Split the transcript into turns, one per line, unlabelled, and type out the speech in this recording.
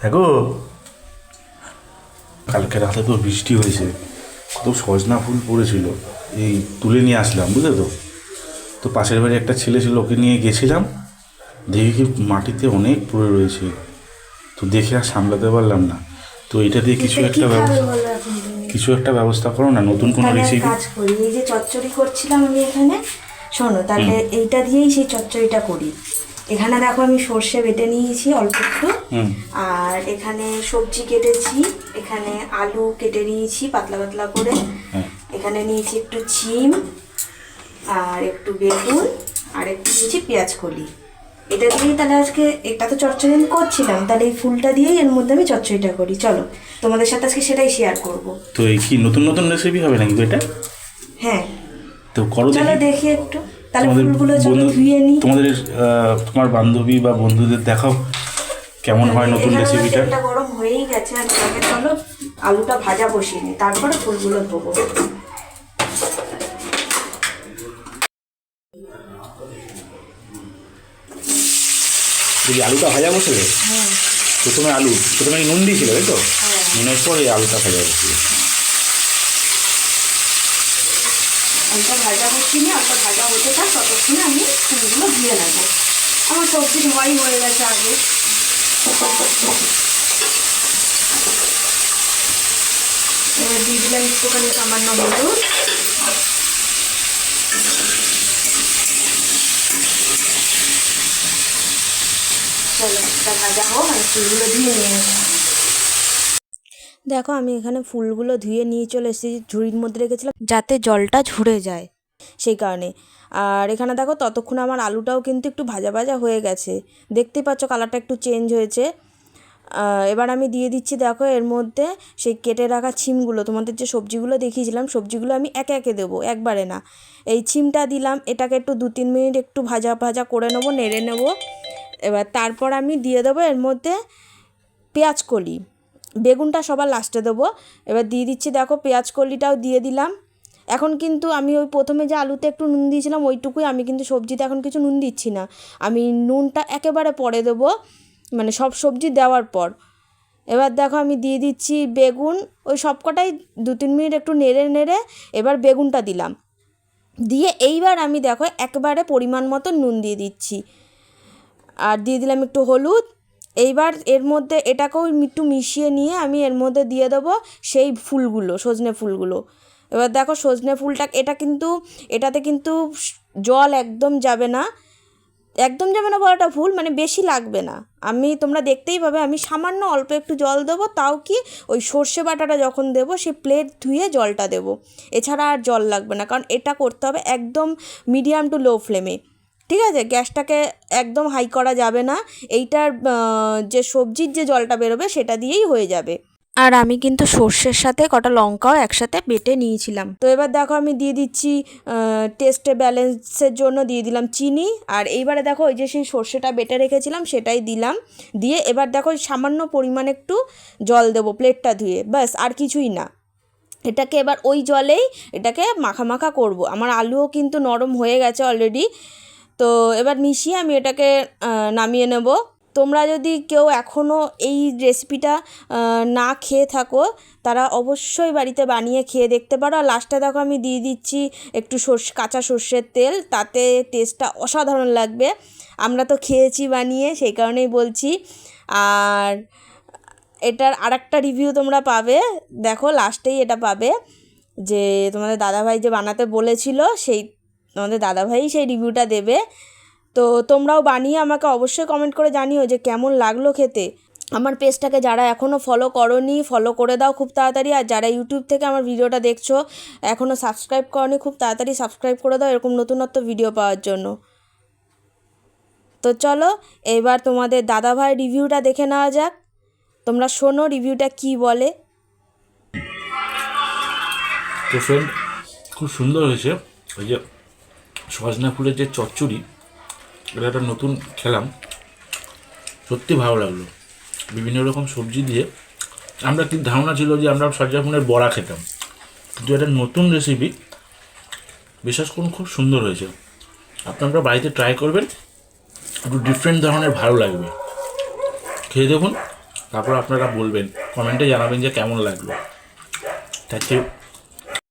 দেখো, কালকে রাতে তো বৃষ্টি হয়েছে, কত সজনা ফুল পড়েছিল, এই তুলে নিয়ে আসলাম, বুঝলে তো। তো পাশের বাড়ি একটা ছেলে ছিল, ওকে নিয়ে গেছিলাম, দেখি কি মাটিতে অনেক পড়ে রয়েছে। তো দেখে আর সামলাতে পারলাম না। তো এটা দিয়ে কিছু
এটা কি
একটা
খাবে
ব্যবস্থা,
বলো এখন তুমি?
কিছু একটা ব্যবস্থা করো না, নতুন কোনো
তাহলে এক
রেসিপি।
কাজ করি, এই যে চচ্চড়ি করছিলাম আমি এখানে, শোনো
হুম।
তাহলে এইটা দিয়েই সেই চচ্চড়িটা করি। এখানে দেখো আমি সর্ষে বেটে নিয়েছি অল্প একটু,
হুম।
আর এখানে সবজি কেটেছি, এখানে আলু কেটে নিয়েছি পাতলা পাতলা করে,
হ্যাঁ।
এখানে নিয়েছি একটু শিম, আর একটু বেগুন, আর একটু নিয়েছি পেঁয়াজ কলি। এটা দিয়েই তাহলে আজকে, এটা তো চচ্চড়ি আমি করছিলাম, তাহলে এই ফুলটা দিয়েই এর মধ্যে আমি চচ্চড়িটা করি। চলো তোমাদের সাথে আজকে সেটাই শেয়ার করব।
তো এই কি নতুন নতুন রেসিপি হবে নাকি এটা?
হ্যাঁ,
তো করো
চলো
দেখি।
দেখি একটু। তাহলে
তোমাদের
ফুলগুলো চলো
বন্ধু,
ধুয়ে নিই।
তোমাদের তোমার বান্ধবী বা বন্ধুদের দেখাও কেমন হয় নতুন
এখানে আমার
রেসিপিটা।
তেলটা গরম হয়েই গেছে, আর আগে চলো আলুটা ভাজা বসিয়ে নিই, তারপরে ফুলগুলো ধোবো।
যদি আলুটা ভাজা বসলে,
হ্যাঁ
প্রথমে নুন দিয়েছিল, তাই তো?
হ্যাঁ,
নুনের পরে আলুটা ভাজা বসিয়ে।
আলুটা ভাজা বসিয়ে নিই, আলুটা ভাজা হতে থাক, ততক্ষণে আমি ফুলগুলো ধুয়ে নেবো। আমার সবজি ধোয়াই হয়ে গেছে আগে। এবার দিয়ে দিলাম একটুখানি সামান্য হলুদ, চলো এটা ভাজা হোক, আমি ফুলগুলো ধুয়ে নিয়ে আসি। দেখো আমি এখানে ফুলগুলো ধুয়ে নিয়ে চলে এসেছি, ঝুড়ির মধ্যে রেখেছিলাম যাতে জলটা ঝরে যায়, সেই কারণে। আর এখানে দেখো ততক্ষণ আমার আলুটাও কিন্তু একটু ভাজা ভাজা হয়ে গেছে, দেখতেই পাচ্ছ কালারটা একটু চেঞ্জ হয়েছে। এবার আমি দিয়ে দিচ্ছি দেখো এর মধ্যে সেই কেটে রাখা ছিমগুলো, তোমাদের যে সবজিগুলো দেখিয়েছিলাম সবজিগুলো আমি একে একে দেবো, একবারে না। এই ছিমটা দিলাম, এটাকে একটু 2-3 মিনিট একটু ভাজা ভাজা করে নেবো, নেড়ে নেবো। এবার তারপর আমি দিয়ে দেবো এর মধ্যে পেঁয়াজ কলি, বেগুনটা সবার লাস্টে দেবো। এবার দিয়ে দিচ্ছি দেখো পেঁয়াজ কলিটাও দিয়ে দিলাম। এখন কিন্তু আমি ওই প্রথমে যে আলুতে একটু নুন দিয়েছিলাম ওইটুকুই, আমি কিন্তু সবজিতে এখন কিছু নুন দিচ্ছি না, আমি নুনটা একেবারে পরে দেবো, মানে সব সবজি দেওয়ার পর। এবার দেখো আমি দিয়ে দিচ্ছি বেগুন, ওই সবকটাই 2-3 মিনিট একটু নেড়ে নেড়ে এবার বেগুনটা দিলাম, দিয়ে এইবার আমি দেখো একবারে পরিমাণ মতো নুন দিয়ে দিচ্ছি, আর দিয়ে দিলাম একটু হলুদ। এইবার এর মধ্যে এটাকেও একটু মিশিয়ে নিয়ে আমি এর মধ্যে দিয়ে দেবো সেই ফুলগুলো, সজনে ফুলগুলো। এবার দেখো সজনে ফুলটা, এটা কিন্তু, এটাতে কিন্তু জল একদম যাবে না, একদম যাবে না বলাটা ভুল, মানে বেশি লাগবে না। আমি, তোমরা দেখতেই পাবে আমি সামান্য অল্প একটু জল দেবো, তাও কি ওই সর্ষে বাটাটা যখন দেবো সেই প্লেট ধুয়ে জলটা দেবো, এছাড়া আর জল লাগবে না, কারণ এটা করতে হবে একদম মিডিয়াম টু লো ফ্লেমে। ঠিক আছে, গ্যাসটাকে একদম হাই করা যাবে না, এইটার যে সবজির যে জলটা বেরোবে সেটা দিয়েই হয়ে যাবে। আর আমি কিন্তু সর্ষের সাথে কটা লঙ্কাও একসাথে বেটে নিয়েছিলাম। তো এবার দেখো আমি দিয়ে দিচ্ছি টেস্টে ব্যালেন্সের জন্য দিয়ে দিলাম চিনি, আর এইবারে দেখো ওই যে সেই সর্ষেটা বেটে রেখেছিলাম সেটাই দিলাম, দিয়ে এবার দেখো সামান্য পরিমাণে একটু জল দেবো প্লেটটা ধুয়ে, ব্যাস আর কিছুই না। এটাকে এবার ওই জলেই এটাকে মাখা মাখা করব। আমার আলুও কিন্তু নরম হয়ে গেছে অলরেডি। তো এবার মিশিয়ে আমি এটাকে নামিয়ে নেব। তোমরা যদি কেউ এখনও এই রেসিপিটা না খেয়ে থাকো, তারা অবশ্যই বাড়িতে বানিয়ে খেয়ে দেখতে পারো। আর লাস্টে দেখো আমি দিয়ে দিচ্ছি একটু কাঁচা সর্ষের তেল, তাতে টেস্টটা অসাধারণ লাগবে। আমরা তো খেয়েছি বানিয়ে, সেই কারণেই বলছি। আর এটার আরেকটা রিভিউ তোমরা পাবে, দেখো লাস্টেই এটা পাবে, যে তোমাদের দাদাভাই যে বানাতে বলেছিল, সেই তোমাদের দাদাভাই সেই রিভিউটা দেবে। তো তোমরাও বানিয়ে আমাকে অবশ্যই কমেন্ট করে জানিও যে কেমন লাগলো খেতে। আমার পেজটাকে যারা এখনও ফলো করোনি, ফলো করে দাও খুব তাড়াতাড়ি। আর যারা ইউটিউব থেকে আমার ভিডিওটা দেখছো এখনও সাবস্ক্রাইব করোনি, খুব তাড়াতাড়ি সাবস্ক্রাইব করে দাও এরকম নতুনত্ব ভিডিও পাওয়ার জন্য। তো চলো এবার তোমাদের দাদাভাই রিভিউটা দেখে নেওয়া যাক, তোমরা শোনো রিভিউটা কি বলে।
তো ফ্রেন্ড, খুব সুন্দর হয়েছে। ওই যে সজনা ফুলের যে চচ্চড়ি, এটা একটা নতুন খেলাম, সত্যি ভালো লাগলো। বিভিন্ন রকম সবজি দিয়ে, আমরা কি ধারণা ছিল যে আমরা সজনা ফুলের বড়া খেতাম, কিন্তু এটা নতুন রেসিপি, বিশ্বাস করুন খুব সুন্দর হয়েছে। আপনারা বাড়িতে ট্রাই করবেন, একটু ডিফারেন্ট ধরনের ভালো লাগবে, খেয়ে দেখুন। তারপর আপনারা বলবেন, কমেন্টে জানাবেন যে কেমন লাগলো। Thank you.